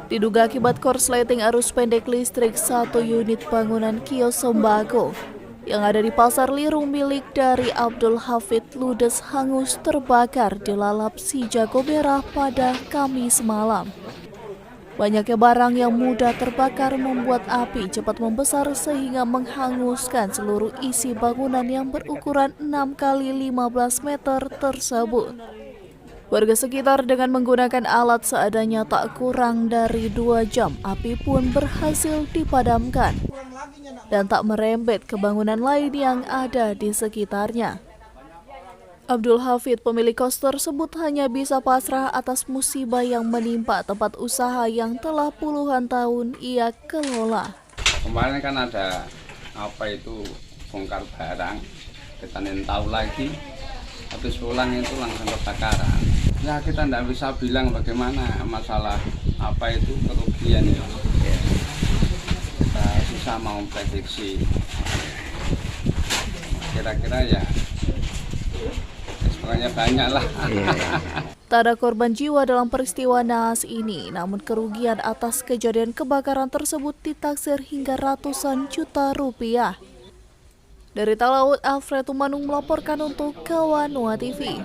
Diduga akibat korsleting arus pendek listrik satu unit bangunan kios sembako yang ada di Pasar Lirung milik dari Abdul Hafid ludes hangus terbakar dilalap si jago merah pada Kamis malam. Banyaknya barang yang mudah terbakar membuat api cepat membesar sehingga menghanguskan seluruh isi bangunan yang berukuran 6 kali 15 meter tersebut. Warga sekitar dengan menggunakan alat seadanya tak kurang dari 2 jam, api pun berhasil dipadamkan dan tak merembet ke bangunan lain yang ada di sekitarnya. Abdul Hafid, pemilik kos tersebut, hanya bisa pasrah atas musibah yang menimpa tempat usaha yang telah puluhan tahun ia kelola. Kemarin kan ada bongkar barang, kita tahu lagi, habis pulang itu langsung kebakaran. Ya kita tidak bisa bilang bagaimana masalah kerugian ya. Kita susah mau prediksi. Kira-kira ya semuanya banyak lah. Tak ada korban jiwa dalam peristiwa naas ini, namun kerugian atas kejadian kebakaran tersebut ditaksir hingga ratusan juta rupiah. Dari Talaut, Alfred Tumanung melaporkan untuk Kawanua TV.